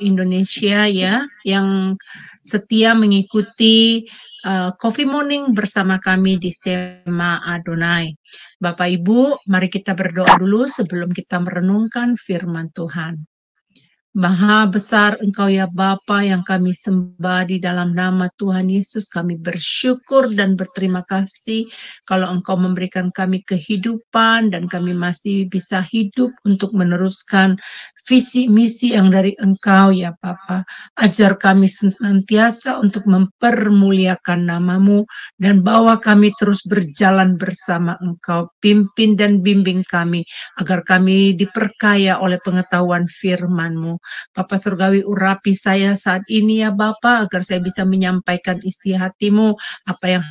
Indonesia ya yang setia mengikuti Coffee Morning bersama kami di Sema Adonai. Bapak Ibu, mari kita berdoa dulu sebelum kita merenungkan firman Tuhan. Maha besar Engkau ya Bapa yang kami sembah di dalam nama Tuhan Yesus. Kami bersyukur dan berterima kasih kalau Engkau memberikan kami kehidupan dan kami masih bisa hidup untuk meneruskan visi misi yang dari Engkau ya Bapa. Ajar kami senantiasa untuk mempermuliakan nama-Mu dan bawa kami terus berjalan bersama Engkau. Pimpin dan bimbing kami agar kami diperkaya oleh pengetahuan firman-Mu. Bapa Surgawi, urapi saya saat ini ya Bapa, agar saya bisa menyampaikan isi hati-Mu, apa yang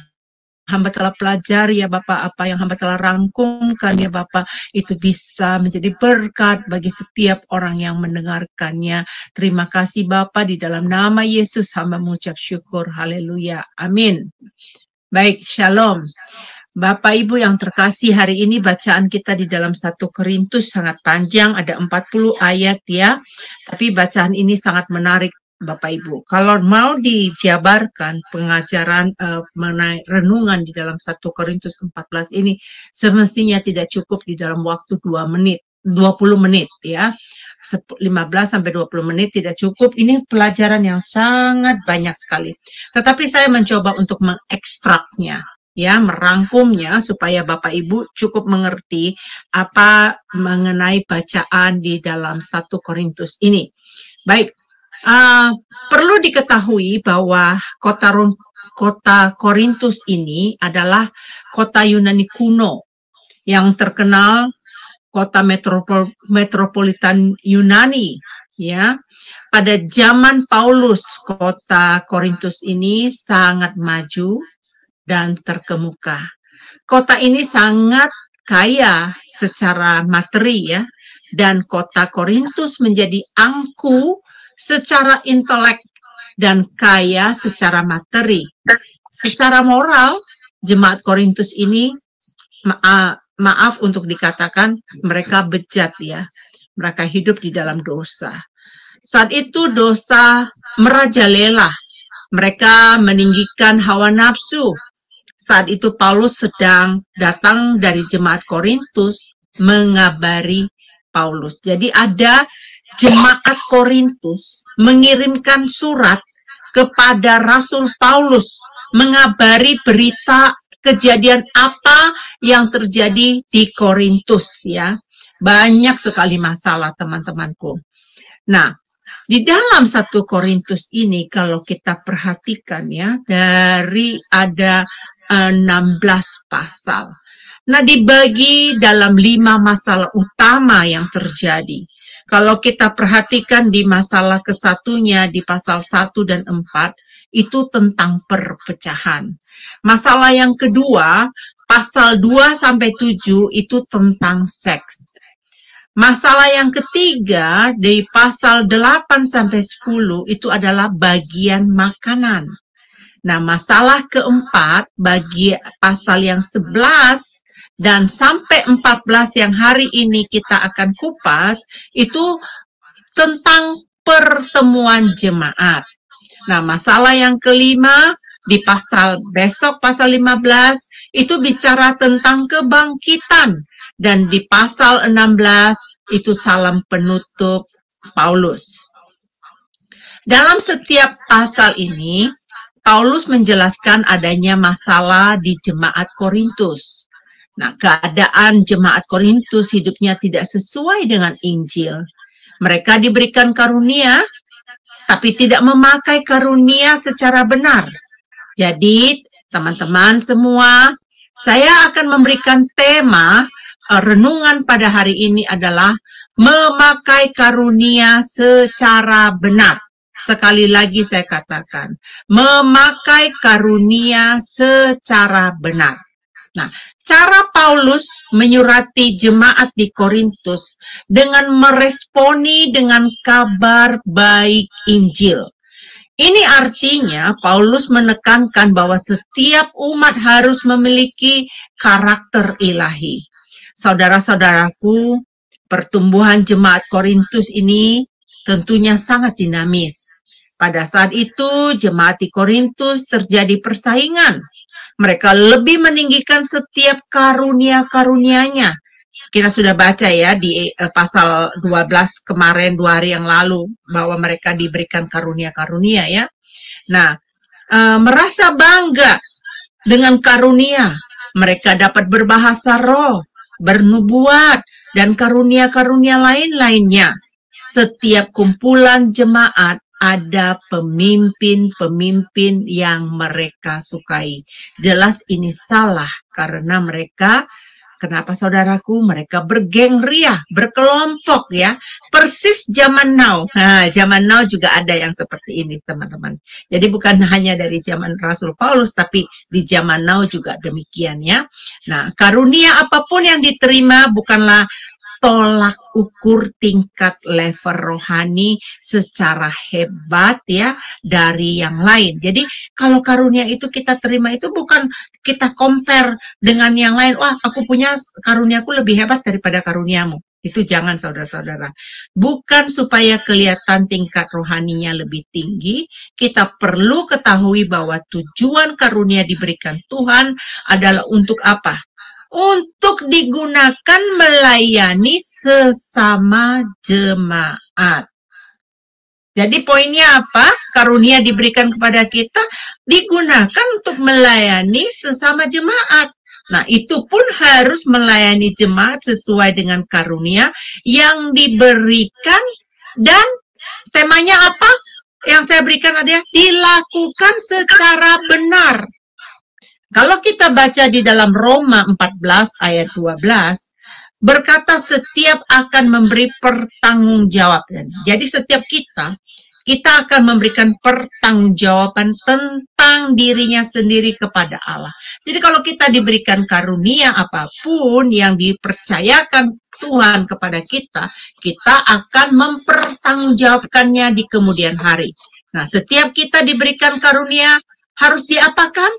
hamba telah pelajari ya Bapa, apa yang hamba telah rangkumkan ya Bapa, itu bisa menjadi berkat bagi setiap orang yang mendengarkannya. Terima kasih Bapa, di dalam nama Yesus hamba mengucap syukur. Haleluya. Amin. Baik, shalom. Bapak Ibu yang terkasih, hari ini bacaan kita di dalam 1 Korintus sangat panjang, ada 40 ayat ya. Tapi bacaan ini sangat menarik Bapak Ibu. Kalau mau dijabarkan pengajaran mengenai renungan di dalam 1 Korintus 14 ini semestinya tidak cukup di dalam waktu 20 menit ya. 15 sampai 20 menit tidak cukup. Ini pelajaran yang sangat banyak sekali. Tetapi saya mencoba untuk mengekstraknya, ya, merangkumnya supaya Bapak Ibu cukup mengerti apa mengenai bacaan di dalam 1 Korintus ini. Baik, perlu diketahui bahwa kota Korintus ini adalah kota Yunani kuno yang terkenal kota metropolitan Yunani, ya. Pada zaman Paulus, kota Korintus ini sangat maju dan terkemuka. Kota ini sangat kaya secara materi ya, dan kota Korintus menjadi angku secara intelek dan kaya secara materi. Secara moral, jemaat Korintus ini maaf untuk dikatakan mereka bejat ya. Mereka hidup di dalam dosa. Saat itu dosa merajalela. Mereka meninggikan hawa nafsu. Saat itu Paulus sedang datang dari jemaat Korintus mengabari Paulus. Jadi ada jemaat Korintus mengirimkan surat kepada Rasul Paulus mengabari berita kejadian apa yang terjadi di Korintus ya. Banyak sekali masalah teman-temanku. Nah, di dalam 1 Korintus ini kalau kita perhatikan ya, dari ada 16 pasal. Nah, dibagi dalam 5 masalah utama yang terjadi. Kalau kita perhatikan di masalah ke-1-nya di pasal 1 dan 4, itu tentang perpecahan. Masalah yang kedua, pasal 2 sampai 7 itu tentang seks. Masalah yang ketiga di pasal 8 sampai 10 itu adalah bagian makanan. Nah, masalah keempat bagi pasal yang 11 dan sampai 14 yang hari ini kita akan kupas itu tentang pertemuan jemaat. Nah, masalah yang kelima di pasal besok, pasal 15, itu bicara tentang kebangkitan. Dan di pasal 16, itu salam penutup Paulus. Dalam setiap pasal ini, Paulus menjelaskan adanya masalah di jemaat Korintus. Nah, keadaan jemaat Korintus hidupnya tidak sesuai dengan Injil. Mereka diberikan karunia, tapi tidak memakai karunia secara benar. Jadi, teman-teman semua, saya akan memberikan tema renungan pada hari ini adalah memakai karunia secara benar. Sekali lagi saya katakan, memakai karunia secara benar. Nah, cara Paulus menyurati jemaat di Korintus dengan meresponi dengan kabar baik Injil. Ini artinya Paulus menekankan bahwa setiap umat harus memiliki karakter ilahi. Saudara-saudaraku, pertumbuhan jemaat Korintus ini tentunya sangat dinamis. Pada saat itu, jemaat di Korintus terjadi persaingan. Mereka lebih meninggikan setiap karunia-karunianya. Kita sudah baca ya di pasal 12 kemarin 2 hari yang lalu bahwa mereka diberikan karunia-karunia ya. Nah, merasa bangga dengan karunia. Mereka dapat berbahasa roh, bernubuat, dan karunia-karunia lain-lainnya. Setiap kumpulan jemaat ada pemimpin-pemimpin yang mereka sukai. Jelas ini salah karena mereka, kenapa saudaraku? Mereka bergengria, berkelompok ya. Persis zaman now. Nah, zaman now juga ada yang seperti ini teman-teman. Jadi bukan hanya dari zaman Rasul Paulus, tapi di zaman now juga demikian ya. Nah, karunia apapun yang diterima bukanlah tolak ukur tingkat level rohani secara hebat ya dari yang lain. Jadi kalau karunia itu kita terima itu bukan kita compare dengan yang lain. Wah, aku punya karuniaku lebih hebat daripada karuniamu. Itu jangan saudara-saudara. Bukan supaya kelihatan tingkat rohaninya lebih tinggi, kita perlu ketahui bahwa tujuan karunia diberikan Tuhan adalah untuk apa? Untuk digunakan melayani sesama jemaat. Jadi poinnya apa? Karunia diberikan kepada kita digunakan untuk melayani sesama jemaat. Nah, itu pun harus melayani jemaat sesuai dengan karunia yang diberikan dan temanya apa? Yang saya berikan adalah dilakukan secara benar. Kalau kita baca di dalam Roma 14 ayat 12, berkata setiap akan memberi pertanggungjawaban. Jadi setiap kita akan memberikan pertanggungjawaban tentang dirinya sendiri kepada Allah. Jadi kalau kita diberikan karunia apapun yang dipercayakan Tuhan kepada kita akan mempertanggungjawabkannya di kemudian hari. Nah, setiap kita diberikan karunia harus diapakan?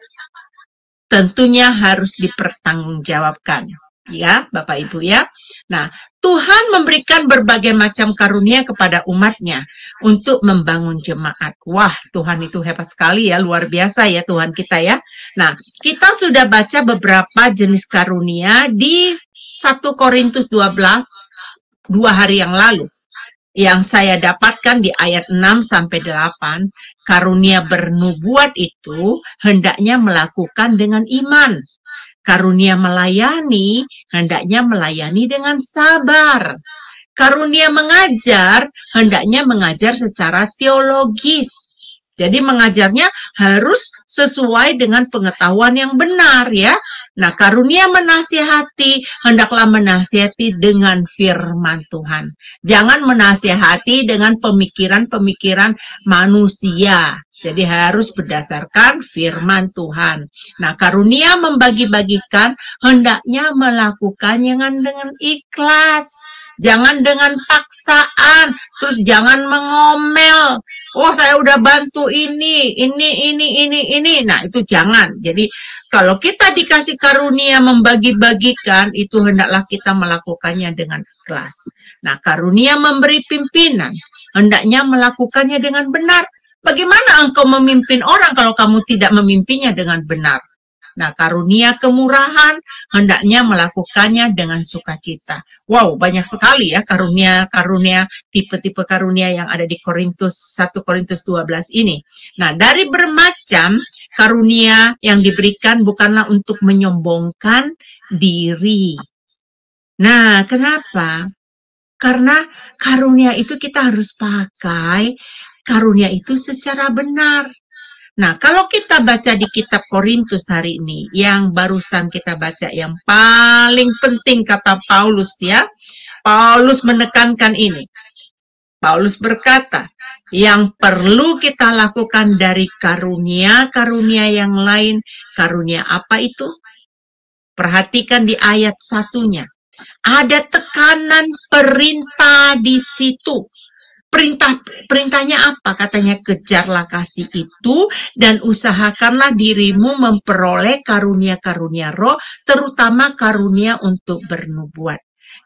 Tentunya harus dipertanggungjawabkan. Ya, Bapak Ibu ya. Nah, Tuhan memberikan berbagai macam karunia kepada umatnya untuk membangun jemaat. Wah, Tuhan itu hebat sekali ya, luar biasa ya Tuhan kita ya. Nah, kita sudah baca beberapa jenis karunia di 1 Korintus 12, 2 hari yang lalu. Yang saya dapatkan di ayat 6-8, karunia bernubuat itu hendaknya melakukan dengan iman. Karunia melayani hendaknya melayani dengan sabar. Karunia mengajar hendaknya mengajar secara teologis. Jadi mengajarnya harus sesuai dengan pengetahuan yang benar ya. Nah, karunia menasihati hendaklah menasihati dengan firman Tuhan. Jangan menasihati dengan pemikiran-pemikiran manusia. Jadi harus berdasarkan firman Tuhan. Nah, karunia membagi-bagikan hendaknya melakukannya dengan ikhlas. Jangan dengan paksaan, terus jangan mengomel. Oh, saya udah bantu ini. Nah, itu jangan. Jadi, kalau kita dikasih karunia membagi-bagikan, itu hendaklah kita melakukannya dengan ikhlas. Nah, karunia memberi pimpinan, hendaknya melakukannya dengan benar. Bagaimana engkau memimpin orang kalau kamu tidak memimpinnya dengan benar? Nah, karunia kemurahan hendaknya melakukannya dengan sukacita. Wow, banyak sekali ya karunia-karunia, tipe-tipe karunia yang ada di 1 Korintus 12 ini. Nah, dari bermacam karunia yang diberikan bukanlah untuk menyombongkan diri. Nah, kenapa? Karena karunia itu kita harus pakai karunia itu secara benar. Nah, kalau kita baca di kitab Korintus hari ini, yang barusan kita baca, yang paling penting kata Paulus ya, Paulus menekankan ini. Paulus berkata, yang perlu kita lakukan dari karunia-karunia yang lain, karunia apa itu? Perhatikan di ayat 1-nya. Ada tekanan perintah di situ. Perintahnya apa? Katanya kejarlah kasih itu dan usahakanlah dirimu memperoleh karunia-karunia roh, terutama karunia untuk bernubuat.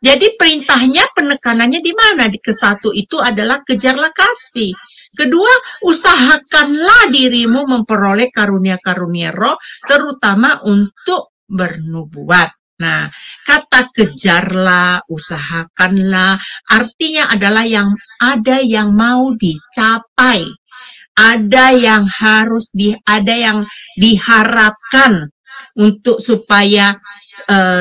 Jadi perintahnya, penekanannya di mana? Ke satu itu adalah kejarlah kasih. Kedua, usahakanlah dirimu memperoleh karunia-karunia roh, terutama untuk bernubuat. Nah, kata kejarlah, usahakanlah, artinya adalah ada yang mau dicapai. Ada yang ada yang diharapkan untuk supaya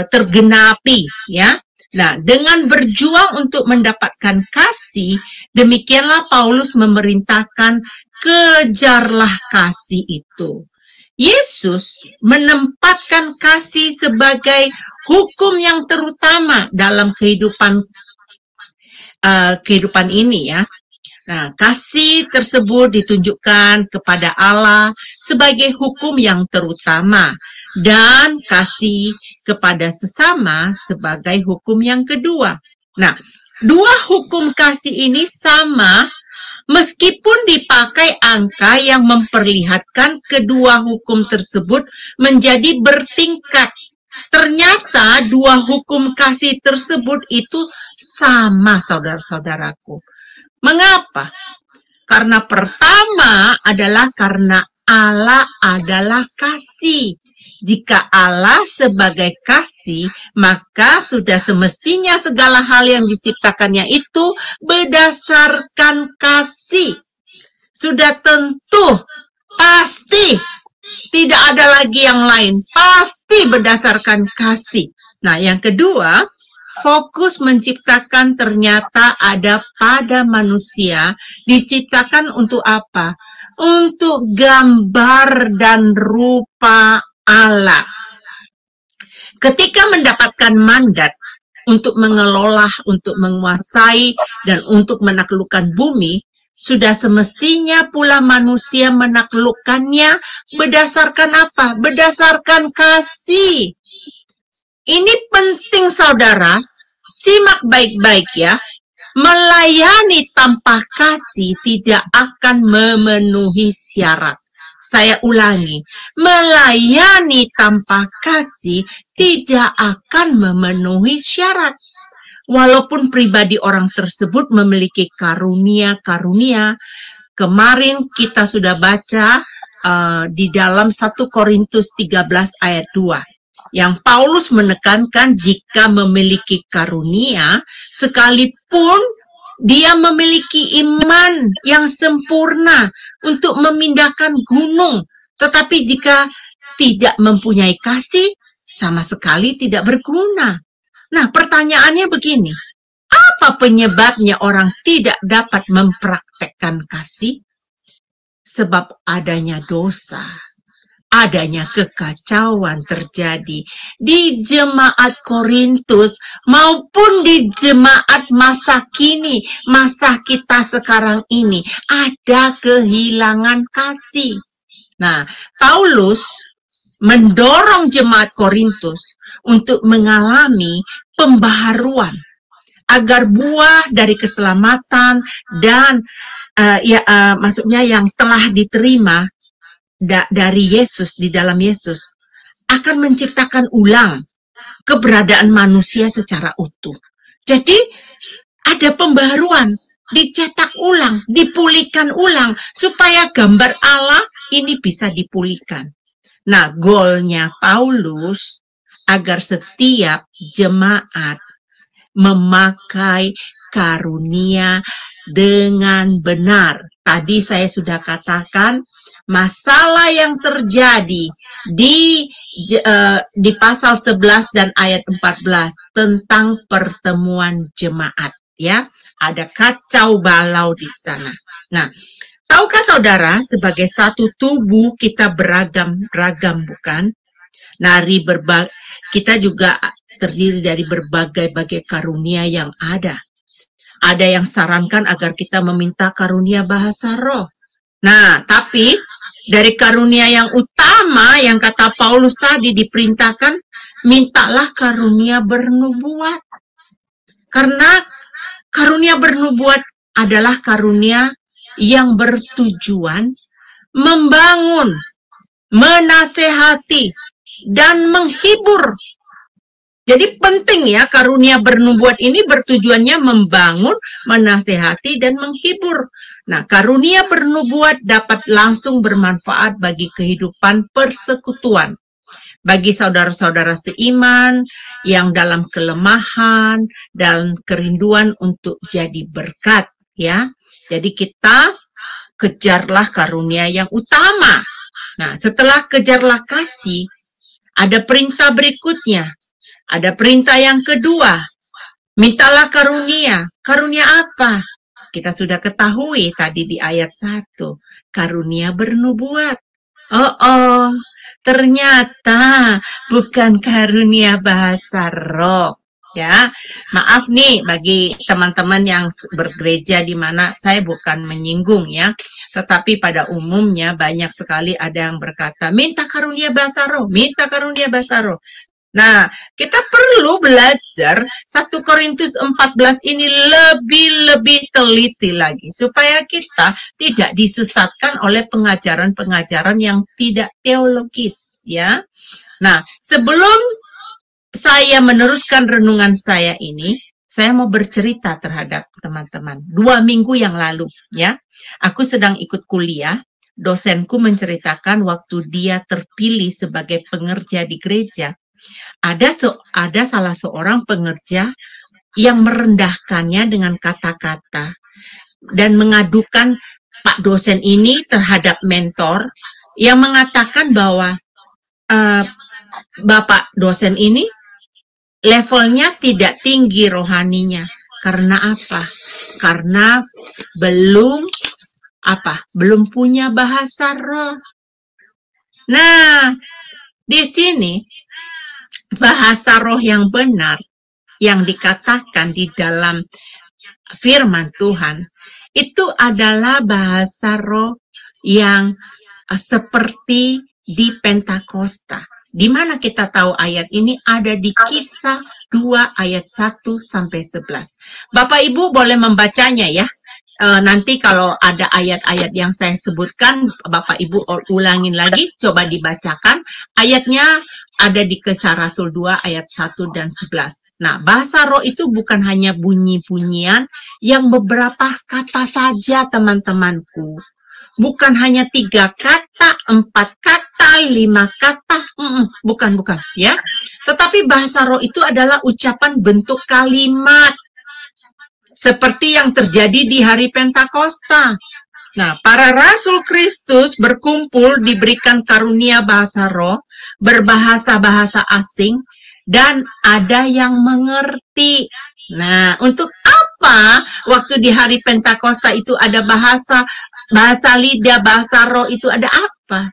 tergenapi, ya. Nah, dengan berjuang untuk mendapatkan kasih, demikianlah Paulus memerintahkan kejarlah kasih itu. Yesus menempatkan kasih sebagai hukum yang terutama dalam kehidupan ini, ya. Nah, kasih tersebut ditunjukkan kepada Allah sebagai hukum yang terutama dan kasih kepada sesama sebagai hukum yang kedua. Nah, dua hukum kasih ini sama meskipun dipakai angka yang memperlihatkan kedua hukum tersebut menjadi bertingkat. Ternyata dua hukum kasih tersebut itu sama, saudara-saudaraku. Mengapa? Karena pertama adalah karena Allah adalah kasih. Jika Allah sebagai kasih, maka sudah semestinya segala hal yang diciptakannya itu berdasarkan kasih. Sudah tentu, pasti, tidak ada lagi yang lain. Pasti berdasarkan kasih. Nah, yang kedua, fokus menciptakan ternyata ada pada manusia, diciptakan untuk apa? Untuk gambar dan rupa Allah. Ketika mendapatkan mandat untuk mengelola, untuk menguasai, dan untuk menaklukkan bumi, sudah semestinya pula manusia menaklukkannya berdasarkan apa? Berdasarkan kasih. Ini penting, saudara, simak baik-baik ya. Melayani tanpa kasih tidak akan memenuhi syarat. Saya ulangi, melayani tanpa kasih tidak akan memenuhi syarat. Walaupun pribadi orang tersebut memiliki karunia-karunia, kemarin kita sudah baca di dalam 1 Korintus 13 ayat 2. Yang Paulus menekankan jika memiliki karunia, sekalipun dia memiliki iman yang sempurna untuk memindahkan gunung, tetapi jika tidak mempunyai kasih, sama sekali tidak berguna. Nah, pertanyaannya begini, apa penyebabnya orang tidak dapat mempraktekkan kasih? Sebab adanya dosa. Adanya kekacauan terjadi di jemaat Korintus maupun di jemaat masa kini, masa kita sekarang ini, ada kehilangan kasih. Nah, Paulus mendorong jemaat Korintus untuk mengalami pembaharuan agar buah dari keselamatan dan maksudnya yang telah diterima dari Yesus, di dalam Yesus, akan menciptakan ulang keberadaan manusia secara utuh. Jadi ada pembaharuan, dicetak ulang, dipulihkan ulang, supaya gambar Allah ini bisa dipulihkan. Nah, goalnya Paulus agar setiap jemaat memakai karunia dengan benar. Tadi saya sudah katakan, masalah yang terjadi di pasal 11 dan ayat 14 tentang pertemuan jemaat, ya. Ada kacau balau di sana. Nah, tahukah saudara, sebagai satu tubuh kita beragam-ragam, bukan? Kita juga terdiri dari berbagai-bagai karunia yang ada. Ada yang sarankan agar kita meminta karunia bahasa roh. Nah, tapi dari karunia yang utama yang kata Paulus tadi diperintahkan, mintalah karunia bernubuat. Karena karunia bernubuat adalah karunia yang bertujuan membangun, menasehati, dan menghibur Jadi penting ya, karunia bernubuat ini bertujuannya membangun, menasehati, dan menghibur. Nah, karunia bernubuat dapat langsung bermanfaat bagi kehidupan persekutuan. Bagi saudara-saudara seiman yang dalam kelemahan dan kerinduan untuk jadi berkat, ya. Jadi kita kejarlah karunia yang utama. Nah, setelah kejarlah kasih, ada perintah berikutnya. Ada perintah yang kedua, mintalah karunia. Karunia apa? Kita sudah ketahui tadi di ayat 1, karunia bernubuat. Oh, ternyata bukan karunia bahasa roh. Ya, maaf nih bagi teman-teman yang bergereja di mana saya bukan menyinggung ya, tetapi pada umumnya banyak sekali ada yang berkata, minta karunia bahasa roh, minta karunia bahasa roh. Nah, kita perlu belajar 1 Korintus 14 ini lebih teliti lagi supaya kita tidak disesatkan oleh pengajaran-pengajaran yang tidak teologis ya. Nah, sebelum saya meneruskan renungan saya ini, saya mau bercerita terhadap teman-teman. 2 minggu yang lalu ya, aku sedang ikut kuliah. Dosenku menceritakan waktu dia terpilih sebagai pengerja di gereja. Ada salah seorang pengerja yang merendahkannya dengan kata-kata dan mengadukan Pak dosen ini terhadap mentor yang mengatakan bahwa Bapak dosen ini levelnya tidak tinggi rohaninya. Karena apa? Karena belum punya bahasa roh. Nah, di sini bahasa roh yang benar yang dikatakan di dalam firman Tuhan itu adalah bahasa roh yang seperti di Pentakosta. Di mana kita tahu ayat ini ada di Kisah 2 ayat 1 sampai 11. Bapak Ibu boleh membacanya ya. Nanti kalau ada ayat-ayat yang saya sebutkan, Bapak Ibu ulangin lagi, coba dibacakan. Ayatnya ada di Kisah Rasul 2 ayat 1 dan 11. Nah, bahasa roh itu bukan hanya bunyi-bunyian yang beberapa kata saja, teman-temanku. Bukan hanya 3 kata, 4 kata, 5 kata, bukan, ya. Tetapi bahasa roh itu adalah ucapan bentuk kalimat. Seperti yang terjadi di hari Pentakosta. Nah, para rasul Kristus berkumpul diberikan karunia bahasa roh, berbahasa-bahasa asing, dan ada yang mengerti. Nah, untuk apa waktu di hari Pentakosta itu ada bahasa lidah, bahasa roh itu ada apa?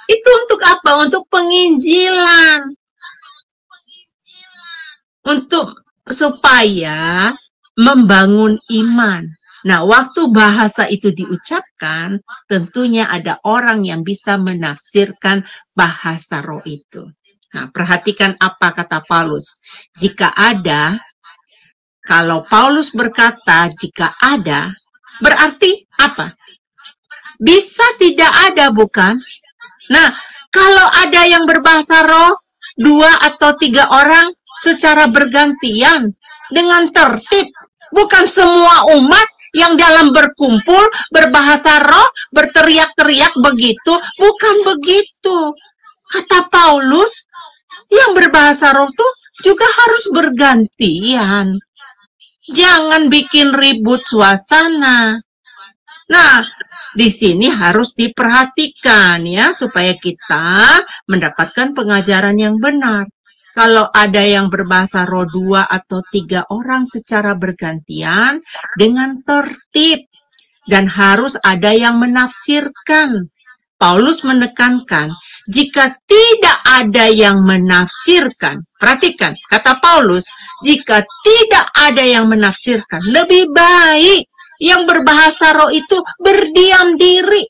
Itu untuk apa? Untuk penginjilan. Untuk supaya membangun iman. Nah, waktu bahasa itu diucapkan, tentunya ada orang yang bisa menafsirkan bahasa roh itu. Nah, perhatikan apa kata Paulus. Kalau Paulus berkata jika ada, berarti apa? Bisa tidak ada, bukan? Nah, kalau ada yang berbahasa roh, 2 atau 3 orang secara bergantian, dengan tertib, bukan semua umat yang dalam berkumpul, berbahasa roh, berteriak-teriak begitu, bukan begitu. Kata Paulus, yang berbahasa roh tuh juga harus bergantian. Jangan bikin ribut suasana. Nah, di sini harus diperhatikan ya, supaya kita mendapatkan pengajaran yang benar. Kalau ada yang berbahasa roh 2 atau 3 orang secara bergantian dengan tertib. Dan harus ada yang menafsirkan. Paulus menekankan, jika tidak ada yang menafsirkan, perhatikan, kata Paulus, jika tidak ada yang menafsirkan, lebih baik yang berbahasa roh itu berdiam diri.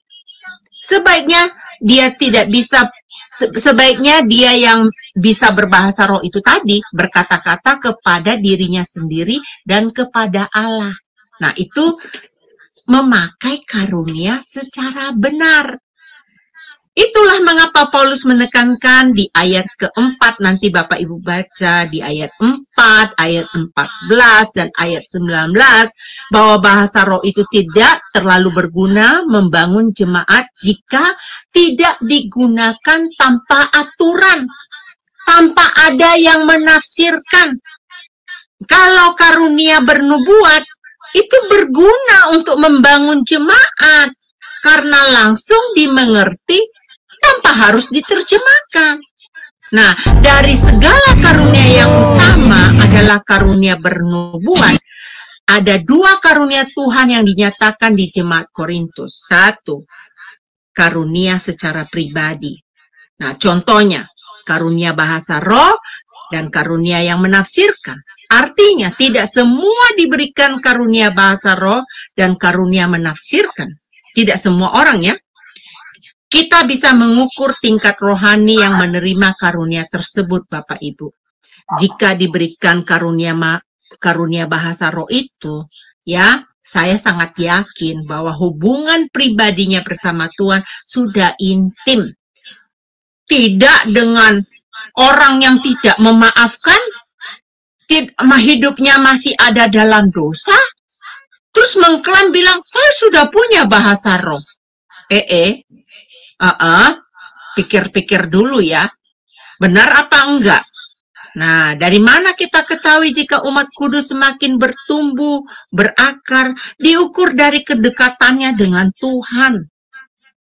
Sebaiknya dia yang bisa berbahasa roh itu tadi berkata-kata kepada dirinya sendiri dan kepada Allah. Nah, itu memakai karunia secara benar. Itulah mengapa Paulus menekankan di ayat keempat, nanti Bapak Ibu baca di ayat 4, ayat 14, dan ayat 19, bahwa bahasa roh itu tidak terlalu berguna membangun jemaat jika tidak digunakan tanpa aturan, tanpa ada yang menafsirkan. Kalau karunia bernubuat, itu berguna untuk membangun jemaat, karena langsung dimengerti tanpa harus diterjemahkan. Nah, dari segala karunia yang utama adalah karunia bernubuat. Ada 2 karunia Tuhan yang dinyatakan di jemaat Korintus. 1, karunia secara pribadi. Nah, contohnya, karunia bahasa roh dan karunia yang menafsirkan. Artinya, tidak semua diberikan karunia bahasa roh dan karunia menafsirkan. Tidak semua orang ya. Kita bisa mengukur tingkat rohani yang menerima karunia tersebut, Bapak Ibu. Jika diberikan karunia bahasa roh itu, ya, saya sangat yakin bahwa hubungan pribadinya bersama Tuhan sudah intim. Tidak dengan orang yang tidak memaafkan, hidupnya masih ada dalam dosa, terus mengklaim bilang, saya sudah punya bahasa roh. Pikir-pikir dulu ya, benar apa enggak? Nah, dari mana kita ketahui jika umat kudus semakin bertumbuh, berakar, diukur dari kedekatannya dengan Tuhan.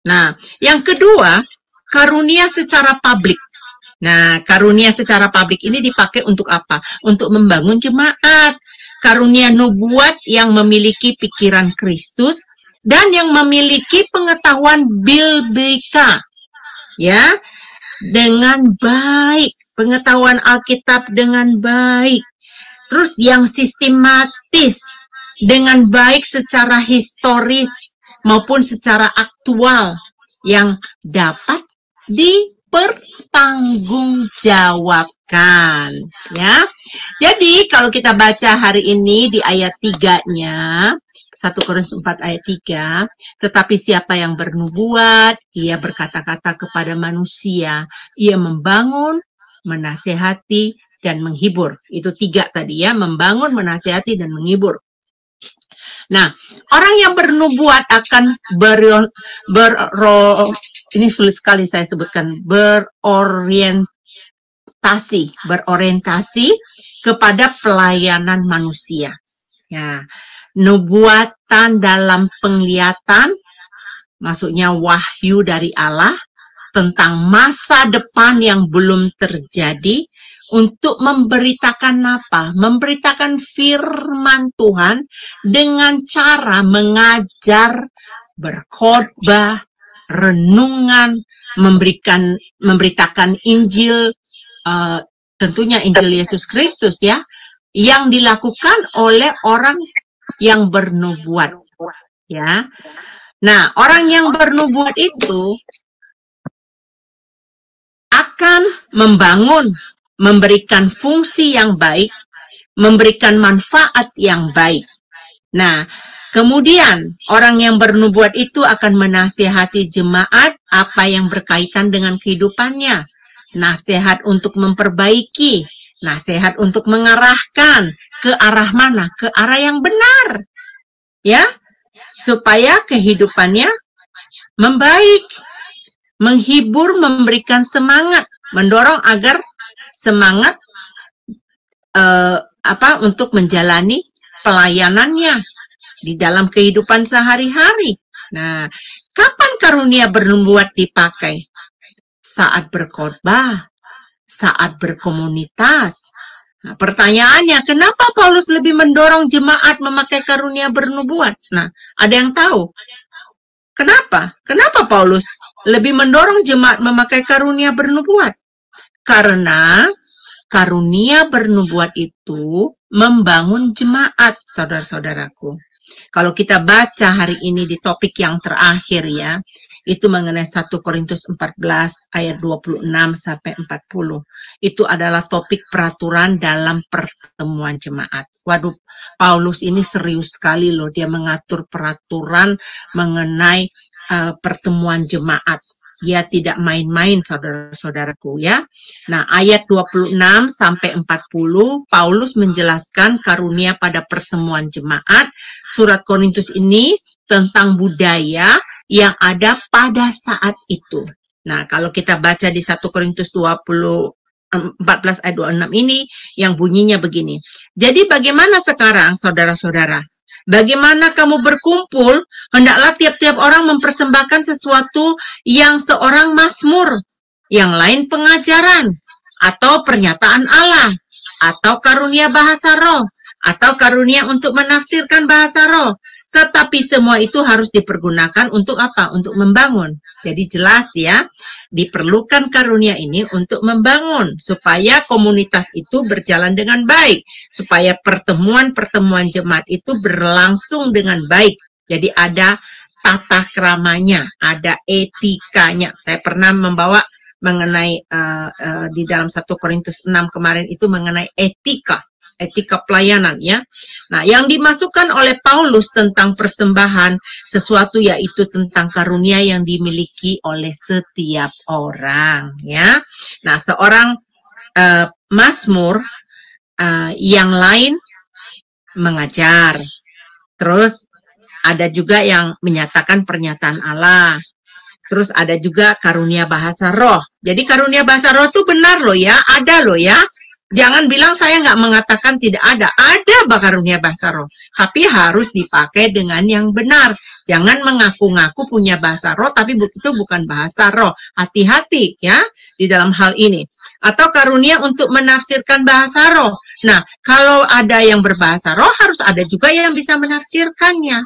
Nah, yang kedua, karunia secara publik. Nah, karunia secara publik ini dipakai untuk apa? Untuk membangun jemaat. Karunia nubuat yang memiliki pikiran Kristus dan yang memiliki pengetahuan biblika. Ya, dengan baik, pengetahuan Alkitab dengan baik. Terus yang sistematis, dengan baik secara historis maupun secara aktual, yang dapat dipertanggungjawabkan. Ya, jadi kalau kita baca hari ini di ayat 3-nya, 1 Korintus 4 ayat 3, tetapi siapa yang bernubuat, ia berkata-kata kepada manusia, ia membangun, menasehati, dan menghibur. Itu 3 tadi ya, membangun, menasehati, dan menghibur. Nah, orang yang bernubuat akan ini sulit sekali saya sebutkan, berorientasi kepada pelayanan manusia. Ya, nubuatan dalam penglihatan, maksudnya wahyu dari Allah tentang masa depan yang belum terjadi, untuk memberitakan apa? Memberitakan firman Tuhan dengan cara mengajar, berkhotbah, renungan, memberitakan Injil, tentunya Injil Yesus Kristus ya, yang dilakukan oleh orang yang bernubuat, ya. Nah, orang yang bernubuat itu akan membangun, memberikan fungsi yang baik, memberikan manfaat yang baik. Nah, kemudian orang yang bernubuat itu akan menasihati jemaat apa yang berkaitan dengan kehidupannya. Nasihat untuk memperbaiki, nasihat untuk mengarahkan ke arah mana? Ke arah yang benar. Ya, supaya kehidupannya membaik, menghibur, memberikan semangat, mendorong agar semangat untuk menjalani pelayanannya di dalam kehidupan sehari-hari. Nah, kapan karunia bernubuat dipakai? Saat berkhotbah, saat berkomunitas. Nah, pertanyaannya, kenapa Paulus lebih mendorong jemaat memakai karunia bernubuat? Nah, ada yang tahu? Kenapa? Kenapa Paulus lebih mendorong jemaat memakai karunia bernubuat? Karena karunia bernubuat itu membangun jemaat, saudara-saudaraku. Kalau kita baca hari ini di topik yang terakhir ya, itu mengenai 1 Korintus 14 ayat 26 sampai 40. Itu adalah topik peraturan dalam pertemuan jemaat. Waduh, Paulus ini serius sekali loh, dia mengatur peraturan mengenai pertemuan jemaat. Dia tidak main-main, saudara-saudaraku ya. Nah, ayat 26 sampai 40 Paulus menjelaskan karunia pada pertemuan jemaat. Surat Korintus ini tentang budaya yang ada pada saat itu. Nah, kalau kita baca di 1 Korintus 14 ayat 26 ini yang bunyinya begini. Jadi bagaimana sekarang saudara-saudara? Bagaimana kamu berkumpul, hendaklah tiap-tiap orang mempersembahkan sesuatu yang seorang mazmur, yang lain pengajaran, atau pernyataan Allah, atau karunia bahasa roh, atau karunia untuk menafsirkan bahasa roh. Tetapi semua itu harus dipergunakan untuk apa? Untuk membangun. Jadi jelas ya, diperlukan karunia ini untuk membangun, supaya komunitas itu berjalan dengan baik, supaya pertemuan-pertemuan jemaat itu berlangsung dengan baik. Jadi ada tata keramanya, ada etikanya. Saya pernah membawa mengenai di dalam 1 Korintus 6 kemarin itu mengenai etika pelayanan ya. Nah, yang dimasukkan oleh Paulus tentang persembahan sesuatu yaitu tentang karunia yang dimiliki oleh setiap orang ya. Nah, seorang mazmur, yang lain mengajar. Terus ada juga yang menyatakan pernyataan Allah. Terus ada juga karunia bahasa roh. Jadi karunia bahasa roh itu benar loh ya, ada loh ya. Jangan bilang saya nggak mengatakan tidak ada. Ada karunia bahasa roh. Tapi harus dipakai dengan yang benar. Jangan mengaku-ngaku punya bahasa roh, tapi itu bukan bahasa roh. Hati-hati ya di dalam hal ini. Atau karunia untuk menafsirkan bahasa roh. Nah, kalau ada yang berbahasa roh, harus ada juga yang bisa menafsirkannya.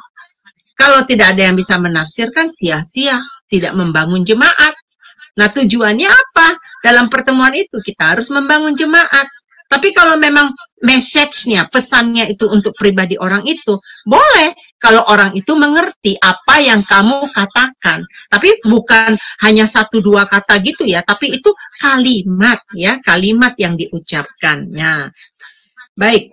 Kalau tidak ada yang bisa menafsirkan, sia-sia. Tidak membangun jemaat. Nah, tujuannya apa? Dalam pertemuan itu kita harus membangun jemaat. Tapi kalau memang message-nya, pesannya itu untuk pribadi orang itu, boleh kalau orang itu mengerti apa yang kamu katakan. Tapi bukan hanya 1-2 kata gitu ya, tapi itu kalimat ya, kalimat yang diucapkannya. Baik,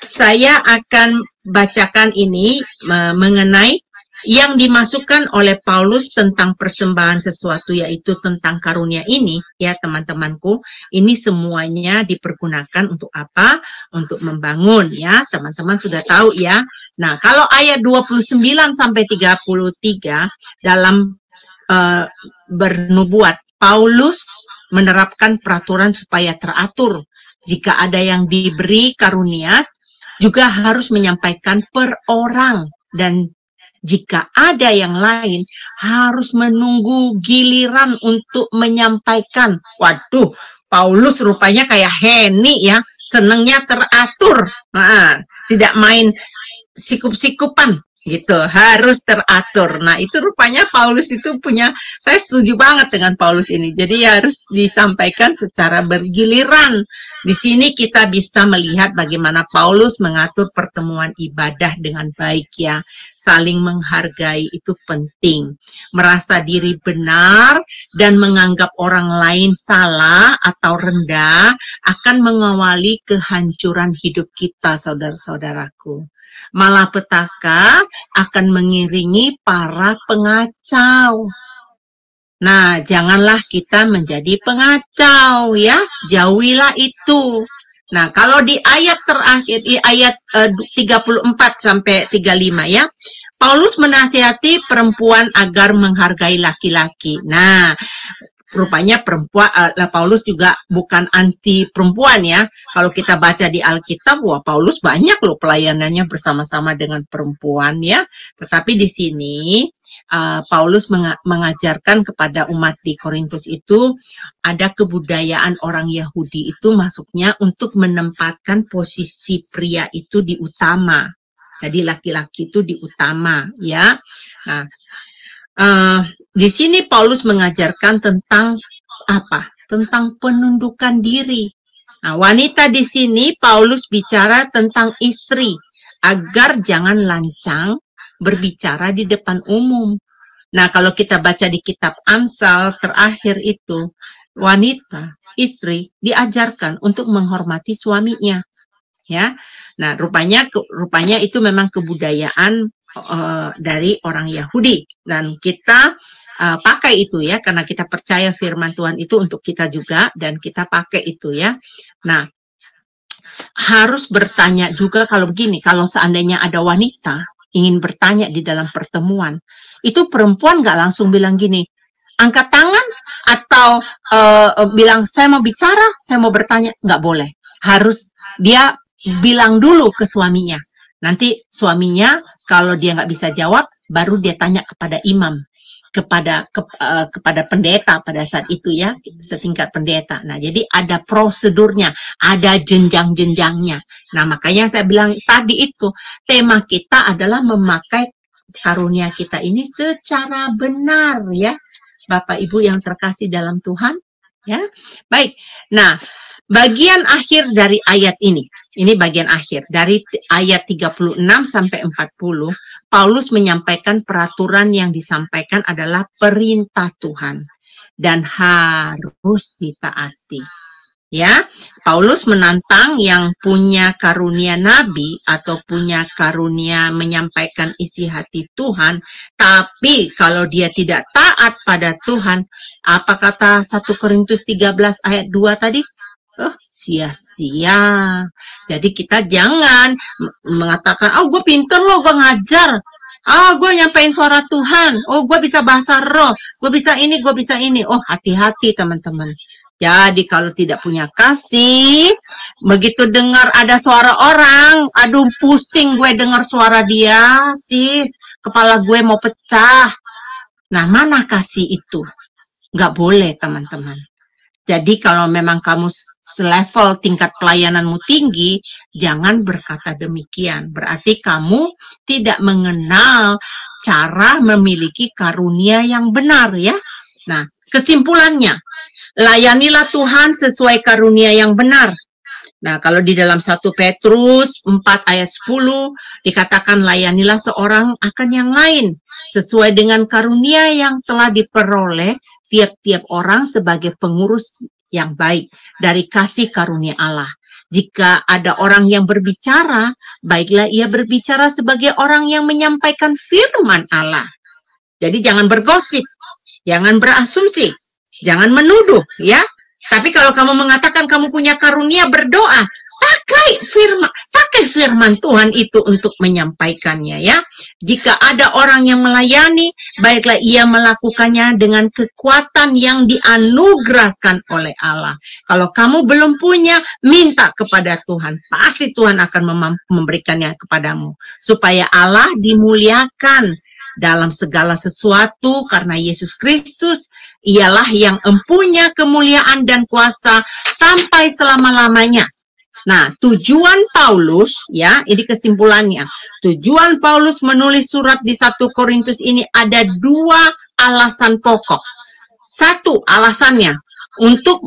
saya akan bacakan ini mengenai yang dimasukkan oleh Paulus tentang persembahan sesuatu yaitu tentang karunia ini ya teman-temanku, ini semuanya dipergunakan untuk apa? Untuk membangun ya, teman-teman sudah tahu ya. Nah, kalau ayat 29 sampai 33 dalam bernubuat, Paulus menerapkan peraturan supaya teratur. Jika ada yang diberi karunia juga harus menyampaikan per orang, dan jika ada yang lain, harus menunggu giliran untuk menyampaikan. Waduh, Paulus rupanya kayak Heni ya, senengnya teratur. Nah, tidak main sikup-sikupan gitu, harus teratur. Nah, itu rupanya Paulus itu punya, saya setuju banget dengan Paulus ini. Jadi harus disampaikan secara bergiliran. Di sini kita bisa melihat bagaimana Paulus mengatur pertemuan ibadah dengan baik ya. Saling menghargai itu penting. Merasa diri benar dan menganggap orang lain salah atau rendah akan mengawali kehancuran hidup kita, saudara-saudaraku. Malapetaka akan mengiringi para pengacau. Nah, janganlah kita menjadi pengacau ya, jauhilah itu. Nah, kalau di ayat terakhir, di ayat 34 sampai 35 ya, Paulus menasihati perempuan agar menghargai laki-laki. Nah, rupanya perempuan, Paulus juga bukan anti perempuan ya. Kalau kita baca di Alkitab, wah Paulus banyak loh pelayanannya bersama-sama dengan perempuan ya. Tetapi di sini Paulus mengajarkan kepada umat di Korintus itu ada kebudayaan orang Yahudi itu masuknya untuk menempatkan posisi pria itu di utama. Jadi laki-laki itu di utama ya. Nah, di sini Paulus mengajarkan tentang apa? Tentang penundukan diri. Nah, wanita di sini Paulus bicara tentang istri agar jangan lancang berbicara di depan umum. Nah, kalau kita baca di kitab Amsal terakhir itu, wanita, istri diajarkan untuk menghormati suaminya. Ya. Nah, rupanya itu memang kebudayaan dari orang Yahudi, dan kita pakai itu ya, karena kita percaya firman Tuhan itu untuk kita juga, dan kita pakai itu ya. Nah, harus bertanya juga kalau begini, kalau seandainya ada wanita ingin bertanya di dalam pertemuan, itu perempuan nggak langsung bilang gini, angkat tangan atau bilang saya mau bicara, saya mau bertanya, nggak boleh. Harus dia bilang dulu ke suaminya. Nanti suaminya kalau dia nggak bisa jawab, baru dia tanya kepada imam, kepada pendeta pada saat itu ya, setingkat pendeta. Nah, jadi ada prosedurnya, ada jenjang-jenjangnya. Nah, makanya saya bilang tadi itu, tema kita adalah memakai karunia kita ini secara benar ya. Bapak Ibu yang terkasih dalam Tuhan, ya. Baik. Nah, bagian akhir dari ayat ini bagian akhir dari ayat 36 sampai 40, Paulus menyampaikan peraturan yang disampaikan adalah perintah Tuhan dan harus ditaati. Ya, Paulus menantang yang punya karunia nabi atau punya karunia menyampaikan isi hati Tuhan, tapi kalau dia tidak taat pada Tuhan, apa kata 1 Korintus 13 ayat 2 tadi? Sia-sia. Jadi kita jangan mengatakan, gue pinter loh, gue ngajar. Gue nyampein suara Tuhan. Gue bisa bahasa roh. Gue bisa ini, gue bisa ini. Hati-hati teman-teman. Jadi kalau tidak punya kasih, begitu dengar ada suara orang, aduh pusing gue dengar suara dia, sis, kepala gue mau pecah. Nah, mana kasih itu? Nggak boleh teman-teman. Jadi kalau memang kamu selevel tingkat pelayananmu tinggi, jangan berkata demikian. Berarti kamu tidak mengenal cara memiliki karunia yang benar ya. Nah, kesimpulannya, layanilah Tuhan sesuai karunia yang benar. Nah, kalau di dalam 1 Petrus 4 ayat 10 dikatakan layanilah seorang akan yang lain sesuai dengan karunia yang telah diperoleh tiap-tiap orang sebagai pengurus yang baik dari kasih karunia Allah. Jika ada orang yang berbicara, baiklah ia berbicara sebagai orang yang menyampaikan firman Allah. Jadi jangan bergosip, jangan berasumsi, jangan menuduh ya. Tapi kalau kamu mengatakan kamu punya karunia berdoa, pakai firman Tuhan itu untuk menyampaikannya ya. Jika ada orang yang melayani, baiklah ia melakukannya dengan kekuatan yang dianugerahkan oleh Allah. Kalau kamu belum punya, minta kepada Tuhan. Pasti Tuhan akan memberikannya kepadamu. Supaya Allah dimuliakan dalam segala sesuatu karena Yesus Kristus ialah yang empunya kemuliaan dan kuasa sampai selama-lamanya. Nah, tujuan Paulus ya, ini kesimpulannya. Tujuan Paulus menulis surat di 1 Korintus ini ada 2 alasan pokok. 1 alasannya untuk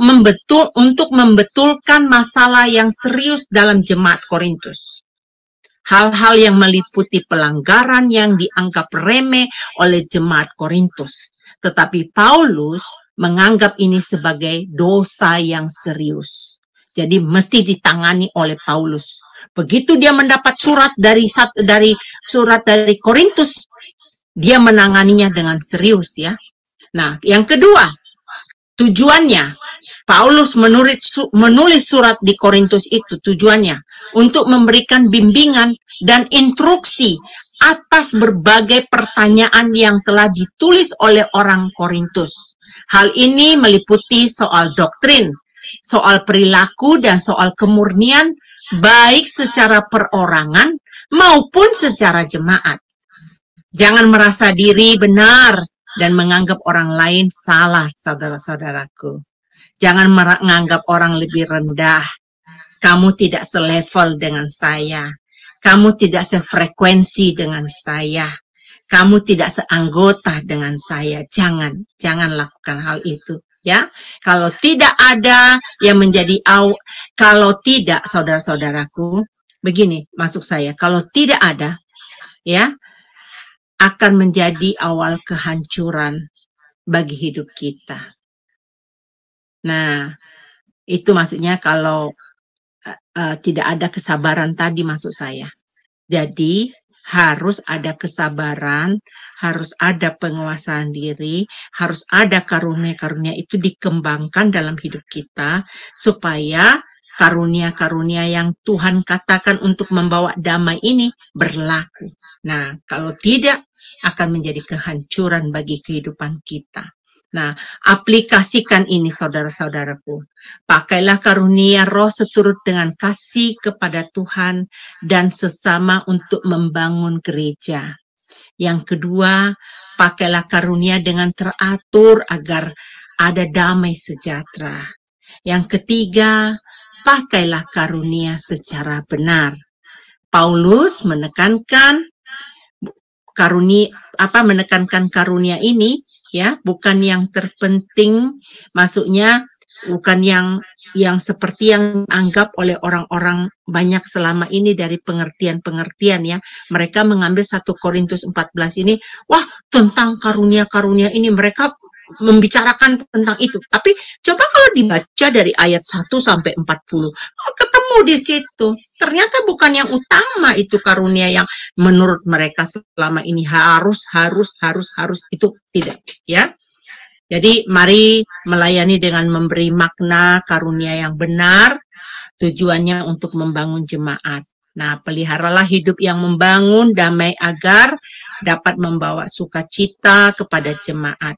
membetulkan masalah yang serius dalam jemaat Korintus. Hal-hal yang meliputi pelanggaran yang dianggap remeh oleh jemaat Korintus. Tetapi Paulus menganggap ini sebagai dosa yang serius. Jadi mesti ditangani oleh Paulus. Begitu dia mendapat surat dari Korintus, dia menanganinya dengan serius ya. Nah, yang kedua, tujuannya Paulus menulis surat di Korintus itu tujuannya untuk memberikan bimbingan dan instruksi atas berbagai pertanyaan yang telah ditulis oleh orang Korintus. Hal ini meliputi soal doktrin, soal perilaku, dan soal kemurnian, baik secara perorangan maupun secara jemaat. Jangan merasa diri benar dan menganggap orang lain salah, saudara-saudaraku. Jangan menganggap orang lebih rendah. Kamu tidak selevel dengan saya. Kamu tidak sefrekuensi dengan saya. Kamu tidak seanggota dengan saya. Jangan lakukan hal itu. Ya, kalau tidak ada yang menjadi kalau tidak, saudara-saudaraku, begini maksud saya, kalau tidak ada, ya, akan menjadi awal kehancuran bagi hidup kita. Nah, itu maksudnya kalau tidak ada kesabaran tadi maksud saya. Jadi harus ada kesabaran, harus ada penguasaan diri, harus ada karunia-karunia itu dikembangkan dalam hidup kita supaya karunia-karunia yang Tuhan katakan untuk membawa damai ini berlaku. Nah, kalau tidak akan menjadi kehancuran bagi kehidupan kita. Nah, aplikasikan ini saudara-saudaraku. Pakailah karunia roh seturut dengan kasih kepada Tuhan dan sesama untuk membangun gereja. Yang kedua, pakailah karunia dengan teratur agar ada damai sejahtera. Yang ketiga, pakailah karunia secara benar. Paulus menekankan karunia ini ya, bukan yang terpenting, maksudnya bukan yang seperti yang anggap oleh orang-orang banyak selama ini dari pengertian-pengertian ya. Mereka mengambil 1 Korintus 14 ini, wah tentang karunia-karunia ini mereka membicarakan tentang itu. Tapi coba kalau dibaca dari ayat 1 sampai 40, ketemu di situ. Ternyata bukan yang utama itu karunia yang menurut mereka selama ini harus itu tidak ya. Jadi mari melayani dengan memberi makna karunia yang benar, tujuannya untuk membangun jemaat. Nah, peliharalah hidup yang membangun damai agar dapat membawa sukacita kepada jemaat.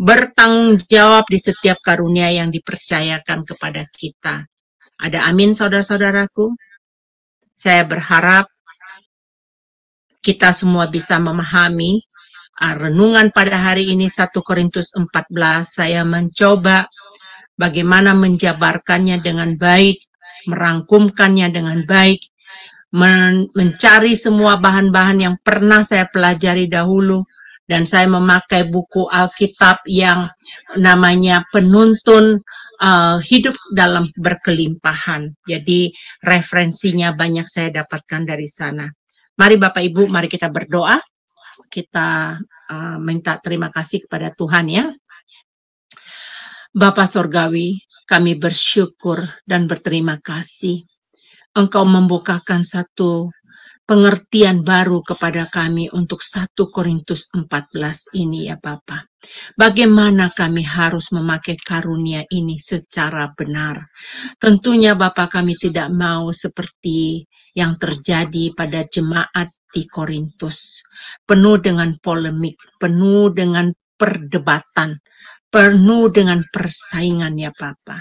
Bertanggung jawab di setiap karunia yang dipercayakan kepada kita. Ada amin saudara-saudaraku? Saya berharap kita semua bisa memahami renungan pada hari ini 1 Korintus 14. Saya mencoba bagaimana menjabarkannya dengan baik, merangkumkannya dengan baik, mencari semua bahan-bahan yang pernah saya pelajari dahulu, dan saya memakai buku Alkitab yang namanya Penuntun Hidup dalam Berkelimpahan. Jadi referensinya banyak saya dapatkan dari sana. Mari Bapak Ibu, mari kita berdoa. Kita minta terima kasih kepada Tuhan ya. Bapa Sorgawi, kami bersyukur dan berterima kasih. Engkau membukakan satu pengertian baru kepada kami untuk 1 Korintus 14 ini ya Bapa. Bagaimana kami harus memakai karunia ini secara benar. Tentunya Bapa, kami tidak mau seperti yang terjadi pada jemaat di Korintus. Penuh dengan polemik, penuh dengan perdebatan, penuh dengan persaingan ya Bapa.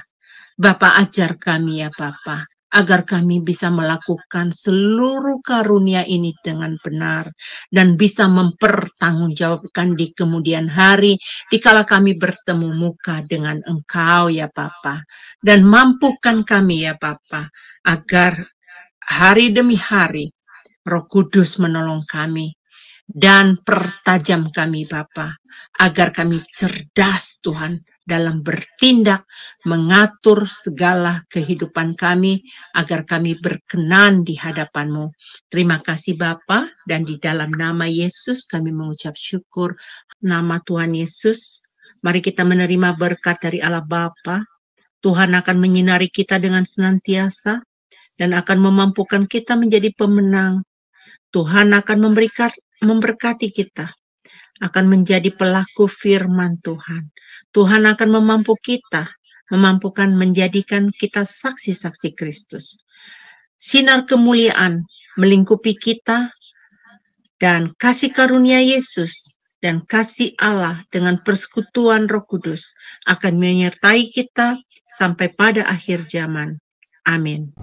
Bapa, ajar kami ya Bapa, agar kami bisa melakukan seluruh karunia ini dengan benar dan bisa mempertanggungjawabkan di kemudian hari dikala kami bertemu muka dengan Engkau ya Bapa. Dan mampukan kami ya Bapa agar hari demi hari Roh Kudus menolong kami dan pertajam kami Bapa, agar kami cerdas Tuhan dalam bertindak, mengatur segala kehidupan kami, agar kami berkenan di hadapan-Mu. Terima kasih Bapa, dan di dalam nama Yesus kami mengucap syukur. Nama Tuhan Yesus, mari kita menerima berkat dari Allah Bapa. Tuhan akan menyinari kita dengan senantiasa dan akan memampukan kita menjadi pemenang. Tuhan akan memberkati kita, akan menjadi pelaku firman Tuhan. Tuhan akan memampukan menjadikan kita saksi-saksi Kristus. Sinar kemuliaan melingkupi kita, dan kasih karunia Yesus dan kasih Allah dengan persekutuan Roh Kudus akan menyertai kita sampai pada akhir zaman. Amin.